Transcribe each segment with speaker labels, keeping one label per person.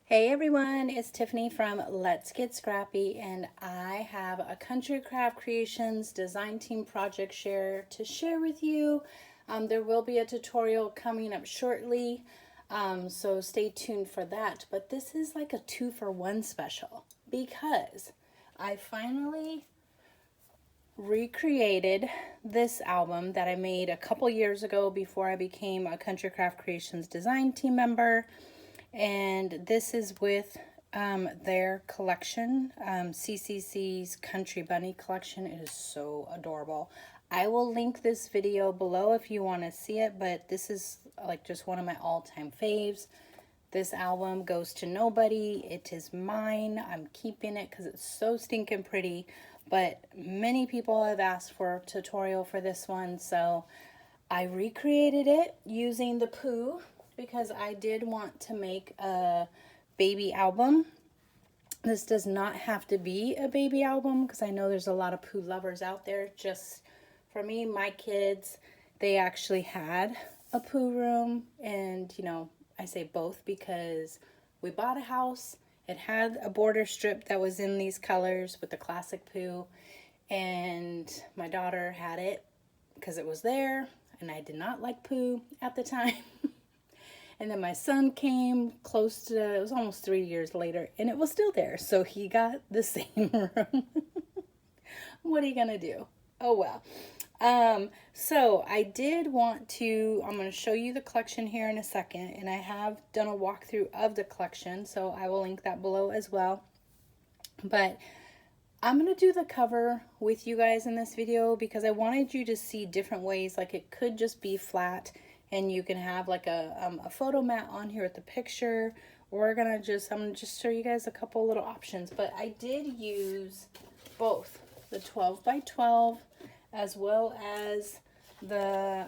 Speaker 1: Hey everyone, it's Tiffany from Let's Get Scrappy, and I have a Country Craft Creations design team project share to share with you. There will be a tutorial coming up shortly, so stay tuned for that. But this is like a 2-for-1 special because I finally recreated this album that I made a couple years ago before I became a Country Craft Creations design team member. And this is with their collection, CCC's Country Bunny collection. It is so adorable. I will link this video below if you want to see it, but this is like just one of my all-time faves. This album goes to nobody. It is mine. I'm keeping it because it's so stinking pretty, but many people have asked for a tutorial for this one, so I recreated it using the Pooh, because I did want to make a baby album. This does not have to be a baby album because I know there's a lot of Pooh lovers out there. Just for me, my kids, they actually had a Pooh room, and you know, I say both because we bought a house. It had a border strip that was in these colors with the classic Pooh, and my daughter had it because it was there, and I did not like Pooh at the time. And then my son came close to, it was almost 3 years later, and it was still there. So he got the same room. What are you going to do? Oh, well. So I did want to, I'm going to show you the collection here in a second. And I have done a walkthrough of the collection, so I will link that below as well. But I'm going to do the cover with you guys in this video because I wanted you to see different ways. Like it could just be flat, and you can have like a photo mat on here with the picture. I'm gonna just show you guys a couple little options. But I did use both the 12 by 12 as well as the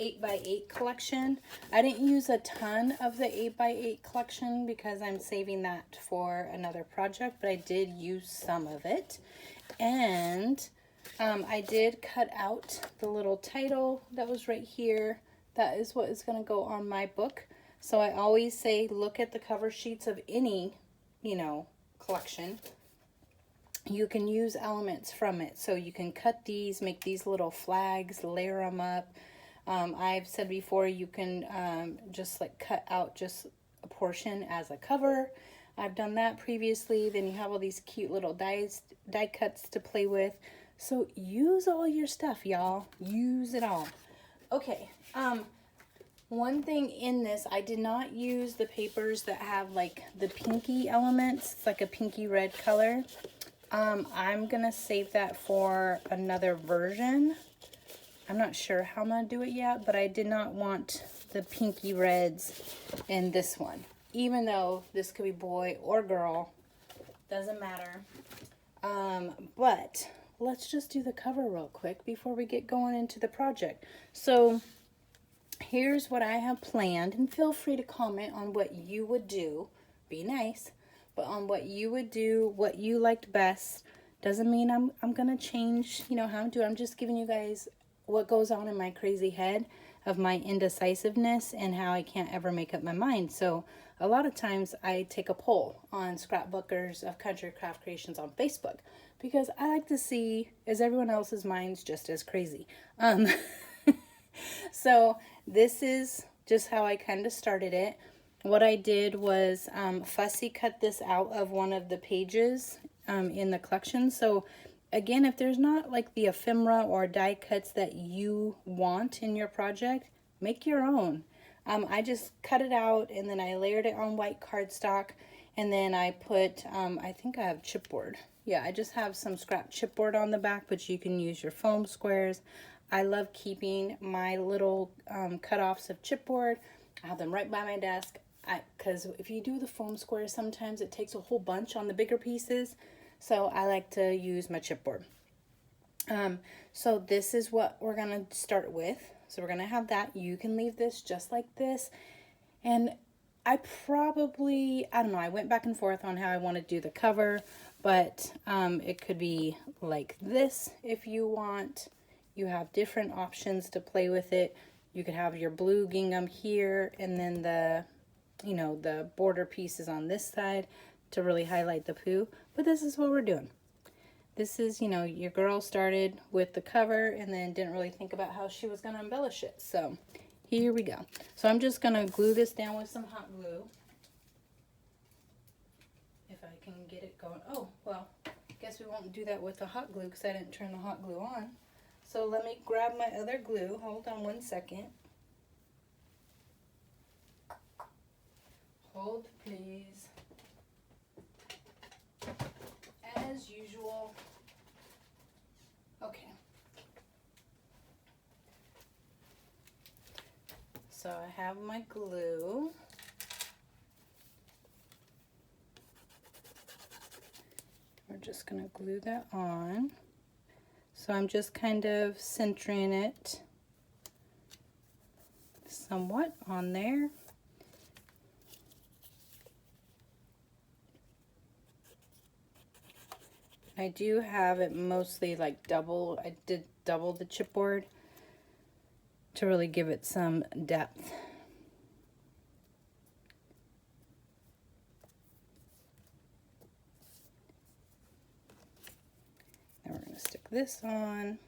Speaker 1: 8 by 8 collection. I didn't use a ton of the 8 by 8 collection because I'm saving that for another project, but I did use some of it. And I did cut out the little title that was right here. That is what is going to go on my book. So I always say look at the cover sheets of any, you know, collection. You can use elements from it. So you can cut these, make these little flags, layer them up. I've said before you can just like cut out just a portion as a cover. I've done that previously. Then you have all these cute little die cuts to play with. So use all your stuff, y'all. Use it all. Okay, one thing in this, I did not use the papers that have like the pinky elements. It's like a pinky red color. I'm gonna save that for another version. I'm not sure how I'm gonna do it yet, but I did not want the pinky reds in this one. Even though this could be boy or girl, doesn't matter. But let's just do the cover real quick before we get going into the project. So here's what I have planned, and feel free to comment on what you would do. Be nice, but on what you would do, what you liked best. Doesn't mean I'm gonna change, you know, how I'm doing. I'm just giving you guys what goes on in my crazy head of my indecisiveness and how I can't ever make up my mind. So a lot of times I take a poll on Scrapbookers of Country Craft Creations on Facebook because I like to see, is everyone else's minds just as crazy? So this is just how I kind of started it. What I did was fussy cut this out of one of the pages in the collection. So again, if there's not like the ephemera or die cuts that you want in your project, make your own. I just cut it out and then I layered it on white cardstock, and then I put, I think I have chipboard. Yeah, I just have some scrap chipboard on the back, but you can use your foam squares. I love keeping my little cutoffs of chipboard. I have them right by my desk because if you do the foam squares, sometimes it takes a whole bunch on the bigger pieces. So I like to use my chipboard. So this is what we're going to start with. So we're going to have that. You can leave this just like this. And I don't know, I went back and forth on how I want to do the cover, but it could be like this if you want. You have different options to play with it. You could have your blue gingham here, and then the you know, the border pieces on this side to really highlight the Pooh. But this is what we're doing. This is, you know, your girl started with the cover and then didn't really think about how she was going to embellish it. So here we go. So I'm just going to glue this down with some hot glue. If I can get it going. Oh, well, I guess we won't do that with the hot glue because I didn't turn the hot glue on. So let me grab my other glue. Hold on one second. Hold, please. As usual. Okay. So I have my glue. We're just going to glue that on. So I'm just kind of centering it somewhat on there. I do have it mostly like double. I did double the chipboard to really give it some depth. Now we're going to stick this on.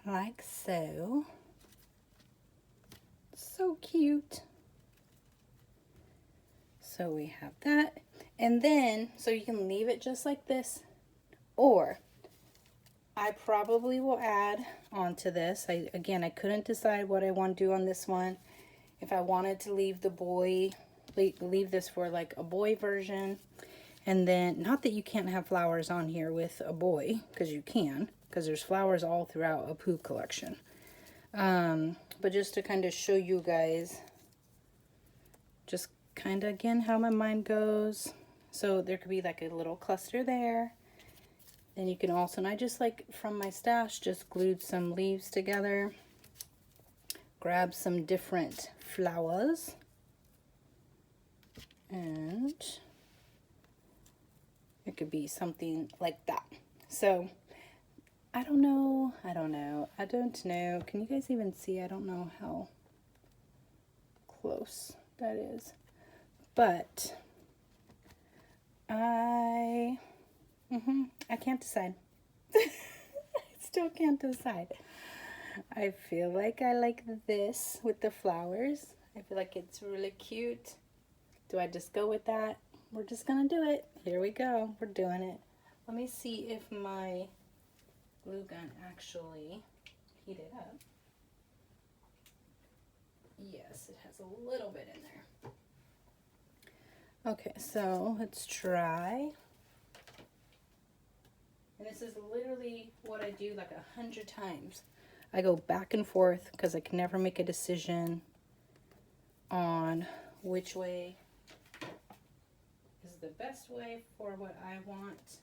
Speaker 1: Like so. So cute. So we have that. And then, so you can leave it just like this, or I probably will add onto this. Again, I couldn't decide what I want to do on this one. If I wanted to leave the boy, leave this for like a boy version. And then, not that you can't have flowers on here with a boy, because you can, because there's flowers all throughout a Pooh collection. But just to kind of show you guys, just kind of again how my mind goes. So there could be like a little cluster there. Then you can also, and I just like from my stash, just glued some leaves together. Grab some different flowers. And it could be something like that. So I don't know. Can you guys even see? I don't know how close that is. But I can't decide. I still can't decide. I feel like I like this with the flowers. I feel like it's really cute. Do I just go with that? We're just gonna do it. Here we go. We're doing it. Let me see if my glue gun actually heated up. Yes, it has a little bit in there. Okay, so let's try. And this is literally what I do like 100 times. I go back and forth because I can never make a decision on which way is the best way for what I want.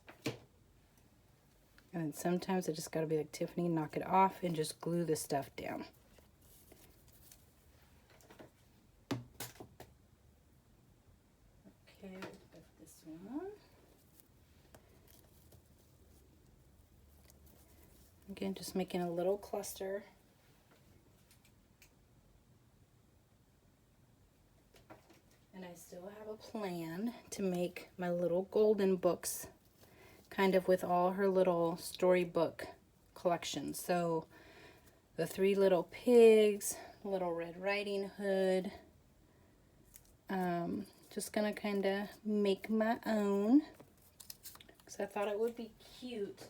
Speaker 1: And sometimes I just gotta be like, Tiffany, knock it off and just glue the stuff down. Okay, we've got this one. Again, just making a little cluster. And I still have a plan to make my little golden books kind of with all her little storybook collections. So the 3 Little Pigs, Little Red Riding Hood. Just gonna kind of make my own because I thought it would be cute,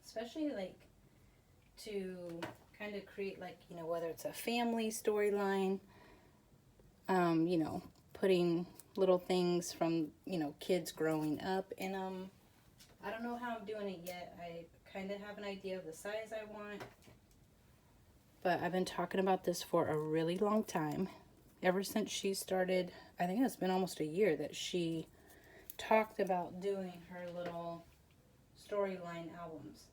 Speaker 1: especially like to kind of create like, you know, whether it's a family storyline, you know, putting little things from, you know, kids growing up in them. I don't know how I'm doing it yet. I kind of have an idea of the size I want, but I've been talking about this for a really long time. Ever since she started, I think it's been almost a year that she talked about doing her little storyline albums.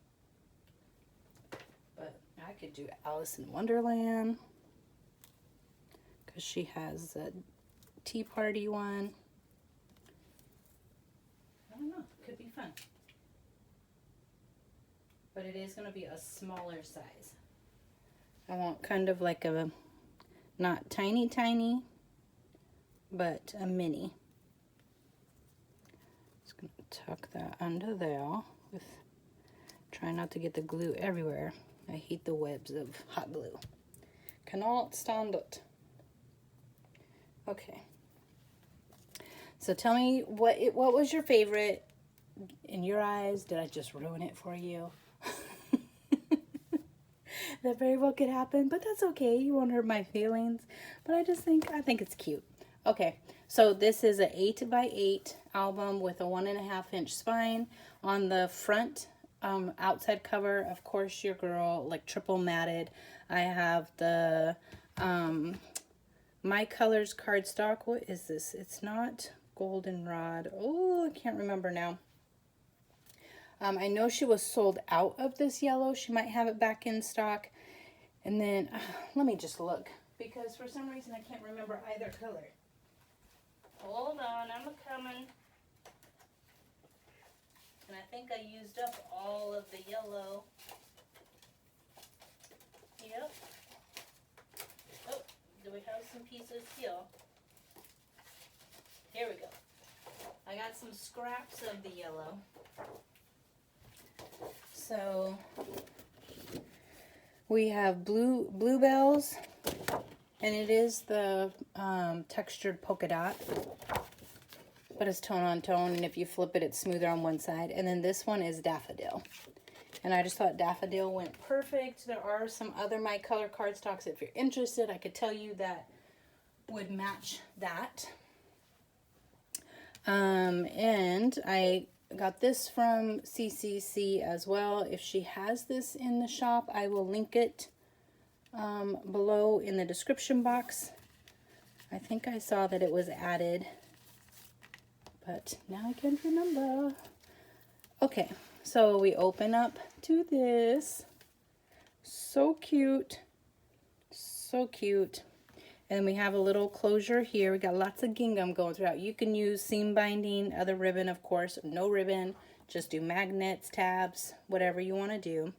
Speaker 1: But I could do Alice in Wonderland because she has a Tea Party one. I don't know, could be fun. but it is going to be a smaller size. I want kind of like a, not tiny, tiny, but a mini. Just going to tuck that under there with, try not to get the glue everywhere. I hate the webs of hot glue. Cannot stand it. Okay. So tell me what was your favorite in your eyes? Did I just ruin it for you? That very well could happen, but that's okay. You won't hurt my feelings. But I think it's cute. Okay, so this is an 8x8 album with a 1.5-inch spine. On the front outside cover, of course, your girl like triple matted. I have the My Colors cardstock. What is this? It's not goldenrod. Oh, I can't remember now. I know she was sold out of this yellow. She might have it back in stock. And then, let me just look. Because for some reason I can't remember either color. Hold on, I'm coming. And I think I used up all of the yellow. Yep. Oh, do we have some pieces here? Here we go. I got some scraps of the yellow. So we have bluebells, and it is the textured polka dot, but it's tone on tone, and if you flip it, it's smoother on one side. And then this one is daffodil, and I just thought daffodil went perfect. There are some other My Color cardstocks. If you're interested, I could tell you that would match that. And I got this from CCC as well. If she has this in the shop, I will link it below in the description box. I think I saw that it was added, but now I can't remember. Okay, so we open up to this. So cute. So cute. And we have a little closure here. We got lots of gingham going throughout. You can use seam binding, other ribbon, of course, no ribbon. Just do magnets, tabs, whatever you want to do.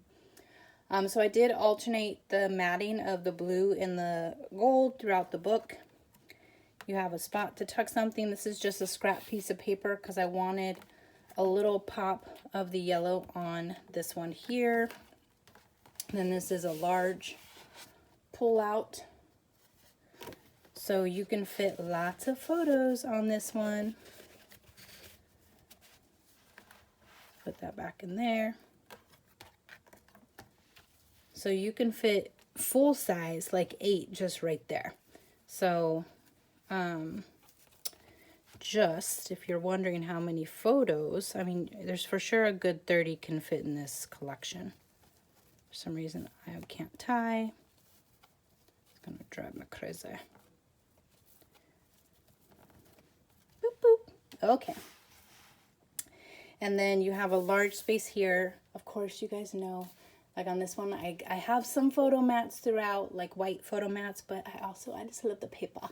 Speaker 1: So I did alternate the matting of the blue and the gold throughout the book. You have a spot to tuck something. This is just a scrap piece of paper because I wanted a little pop of the yellow on this one here. And then this is a large pull out. So you can fit lots of photos on this one. Put that back in there. So you can fit full size, like 8, just right there. So just if you're wondering how many photos, I mean, there's for sure a good 30 can fit in this collection. For some reason, I can't tie. It's gonna drive me crazy. Okay, and then you have a large space here. Of course, you guys know, like on this one, I have some photo mats throughout, like white photo mats, but I just love the paper.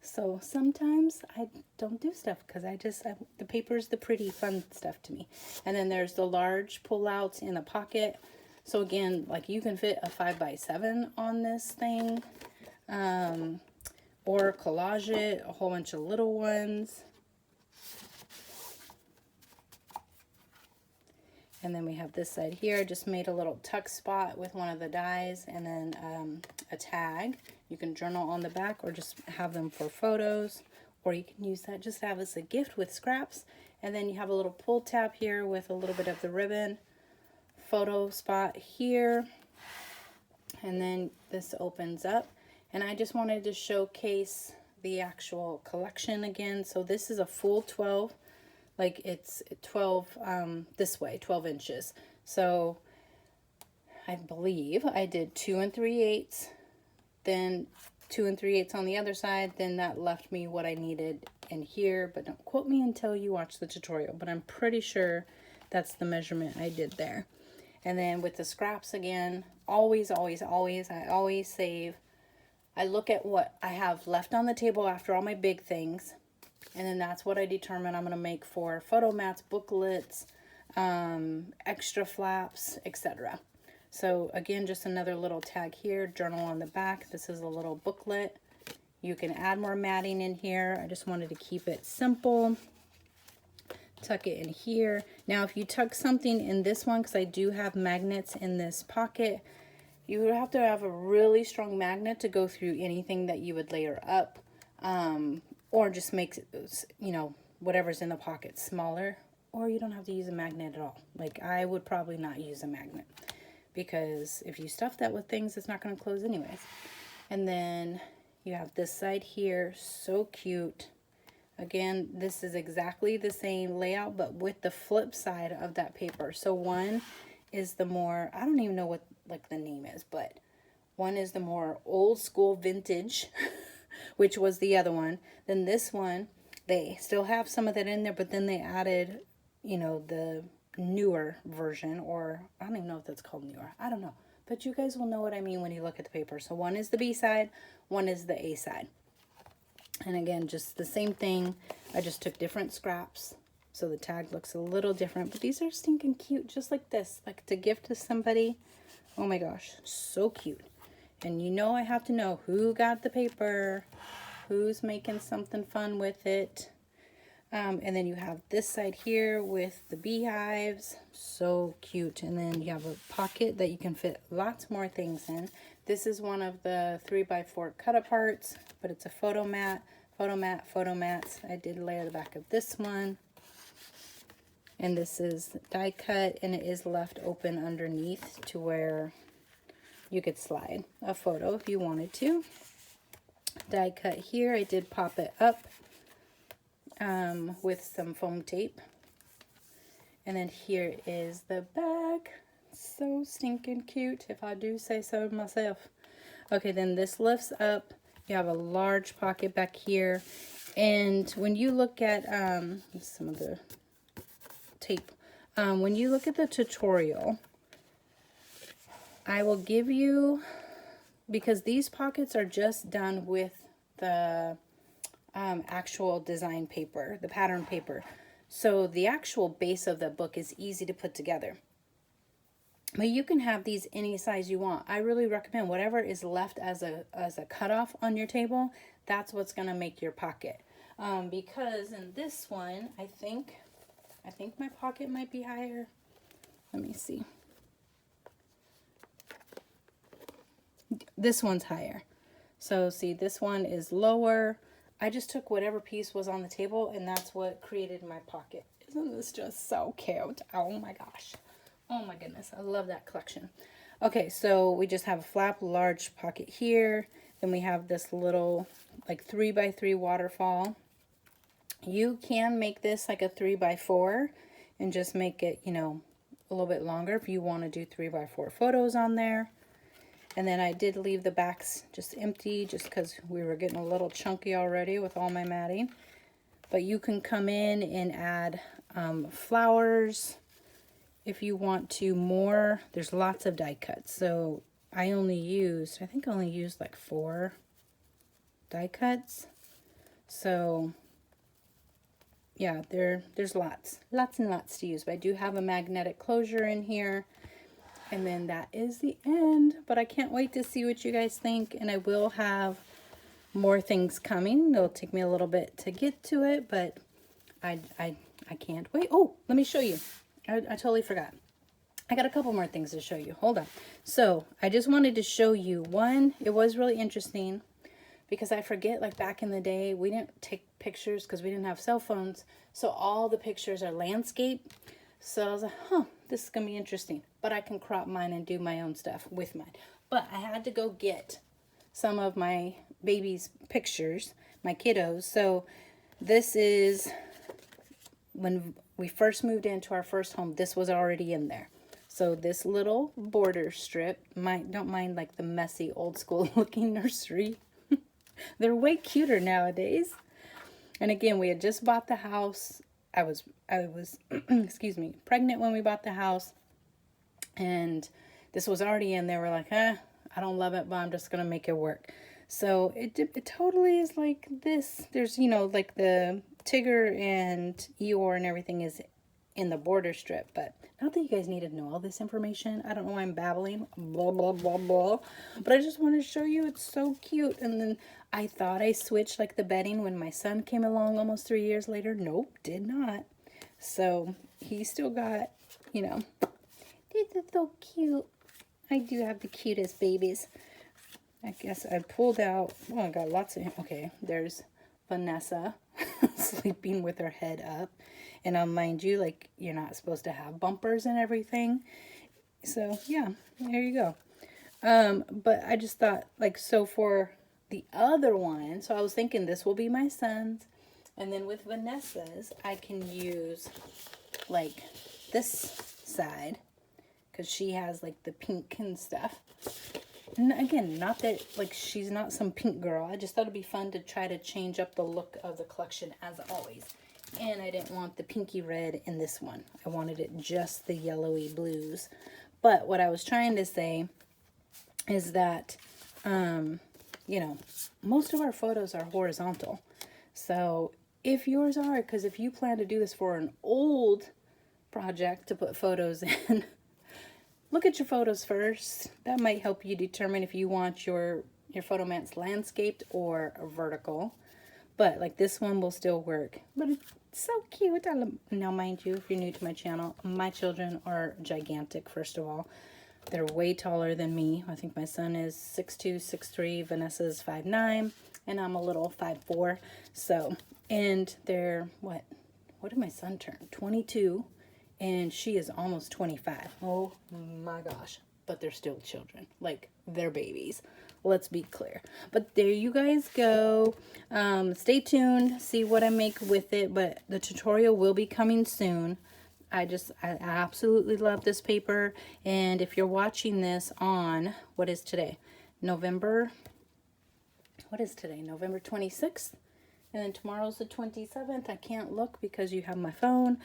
Speaker 1: So sometimes I don't do stuff because the paper is the pretty fun stuff to me. And then there's the large pullouts in the pocket. So again, like you can fit a 5x7 on this thing, or collage it, a whole bunch of little ones. And then we have this side here. I just made a little tuck spot with one of the dies, and then a tag. You can journal on the back or just have them for photos, or you can use that just to have as a gift with scraps. And then you have a little pull tab here with a little bit of the ribbon. Photo spot here. And then this opens up. And I just wanted to showcase the actual collection again. So this is a full 12. Like it's 12 this way, 12 inches. So I believe I did 2 3/8, then 2 3/8 on the other side. Then that left me what I needed in here, but don't quote me until you watch the tutorial, but I'm pretty sure that's the measurement I did there. And then with the scraps again, always save. I look at what I have left on the table after all my big things. And then that's what I determine I'm going to make for photo mats, booklets, extra flaps, etc. So again, just another little tag here, journal on the back. This is a little booklet. You can add more matting in here. I just wanted to keep it simple. Tuck it in here. Now, if you tuck something in this one, because I do have magnets in this pocket, you would have to have a really strong magnet to go through anything that you would layer up, or just make, you know, whatever's in the pocket smaller, or you don't have to use a magnet at all. Like, I would probably not use a magnet, because if you stuff that with things, it's not going to close anyways. And then you have this side here, so cute. Again, this is exactly the same layout, but with the flip side of that paper. So one is the more, I don't even know what like the name is, but one is the more old school vintage, which was the other one. Then this one, they still have some of that in there, but then they added, you know, the newer version, or I don't even know if that's called newer. I don't know. But you guys will know what I mean when you look at the paper. So one is the B side, one is the A side. And again, just the same thing. I just took different scraps, so the tag looks a little different. But these are stinking cute, just like this. Like to gift to somebody. Oh my gosh, so cute. And you know I have to know who got the paper, who's making something fun with it. And then you have this side here with the beehives. So cute. And then you have a pocket that you can fit lots more things in. This is one of the 3x4 cut aparts, but it's a photo mat, photo mat, photo mats. I did layer the back of this one. And this is die cut, and it is left open underneath to where you could slide a photo if you wanted to. Die cut here, I did pop it up with some foam tape. And then here is the back. So stinking cute, if I do say so myself. Okay, then this lifts up. You have a large pocket back here. And when you look at some of the tape, when you look at the tutorial, I will give you, because these pockets are just done with the actual design paper, the pattern paper. So the actual base of the book is easy to put together. But you can have these any size you want. I really recommend whatever is left as a cutoff on your table, that's what's going to make your pocket. Because in this one, I think my pocket might be higher. Let me see. This one's higher. So see, this one is lower. I just took whatever piece was on the table, and that's what created my pocket. Isn't this just so cute? Oh my gosh. Oh my goodness, I love that collection. Okay, so we just have a flap, large pocket here. Then we have this little like 3x3 waterfall. You can make this like a 3x4 and just make it, you know, a little bit longer if you want to do 3x4 photos on there. And then I did leave the backs just empty just because we were getting a little chunky already with all my matting. But you can come in and add flowers if you want to more. There's lots of die cuts. So I only used like 4 die cuts. So yeah, there's lots and lots to use. But I do have a magnetic closure in here. And then that is the end. But I can't wait to see what you guys think. And I will have more things coming. It'll take me a little bit to get to it, but I can't wait. Oh, let me show you. I totally forgot. I got a couple more things to show you. Hold on. So I just wanted to show you one. It was really interesting because I forget, like back in the day, we didn't take pictures because we didn't have cell phones. So all the pictures are landscape. So I was like, huh, this is going to be interesting. But I can crop mine and do my own stuff with mine. But I had to go get some of my baby's pictures, my kiddos. So this is when we first moved into our first home. This was already in there. So this little border strip, don't mind like the messy old school looking nursery. They're way cuter nowadays. And again, we had just bought the house. I was excuse me, pregnant when we bought the house, and this was already in there. We're like, I don't love it, but I'm just gonna make it work. So it totally is like this. There's, you know, like the Tigger and Eeyore and everything is in the border strip. But not that you guys need to know all this information. I don't know why I'm babbling, blah, blah, blah, blah. But I just want to show you it's so cute. And then I thought I switched like the bedding when my son came along almost 3 years later. Nope, did not. So he still got, you know, these are so cute. I do have the cutest babies. I guess I pulled out, well, I got lots of, okay, there's Vanessa sleeping with her head up. And I'll mind you, like, you're not supposed to have bumpers and everything. So, yeah, there you go. But I just thought, like, so for the other one, so I was thinking this will be my son's. And then with Vanessa's, I can use, like, this side. Because she has, like, the pink and stuff. And again, not that, like, she's not some pink girl. I just thought it'd be fun to try to change up the look of the collection as always. And I didn't want the pinky red in this one. I wanted it just the yellowy blues. But what I was trying to say is that, you know, most of our photos are horizontal. So if yours are, because if you plan to do this for an old project to put photos in, look at your photos first. That might help you determine if you want your photo mats landscaped or vertical. But like this one will still work. But it's so cute. Now mind you, if you're new to my channel, my children are gigantic, first of all. They're way taller than me. I think my son is 6'2", 6'3", Vanessa's 5'9", and I'm a little 5'4". So, and they're, what did my son turn? 22. And she is almost 25. Oh my gosh. But they're still children. Like, they're babies. Let's be clear. But there you guys go. Stay tuned. See what I make with it. But the tutorial will be coming soon. I absolutely love this paper. And if you're watching this on, what is today? November 26th? And then tomorrow's the 27th. I can't look because you have my phone.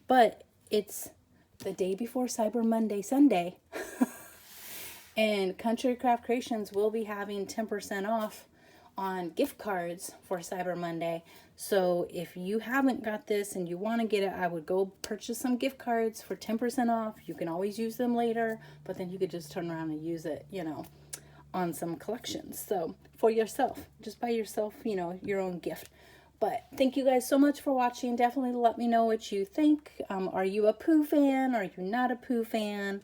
Speaker 1: But it's the day before Cyber Monday, Sunday. And Country Craft Creations will be having 10% off on gift cards for Cyber Monday. So if you haven't got this and you want to get it, I would go purchase some gift cards for 10% off. You can always use them later, but then you could just turn around and use it, you know, on some collections. So for yourself, just buy yourself, you know, your own gift. But thank you guys so much for watching. Definitely let me know what you think. Are you a Pooh fan? Are you not a Pooh fan?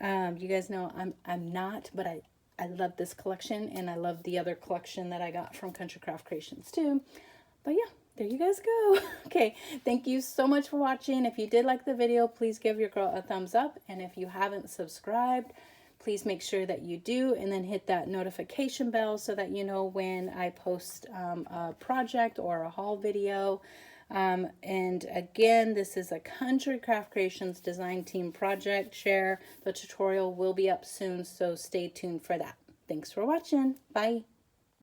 Speaker 1: You guys know I'm not, but I love this collection, and I love the other collection that I got from Country Craft Creations too. But yeah, there you guys go. Okay, thank you so much for watching. If you did like the video, please give your girl a thumbs up. And if you haven't subscribed, please make sure that you do, and then hit that notification bell so that you know when I post a project or a haul video. And again, this is a Country Craft Creations design team project share. The tutorial will be up soon, so stay tuned for that. Thanks for watching. Bye.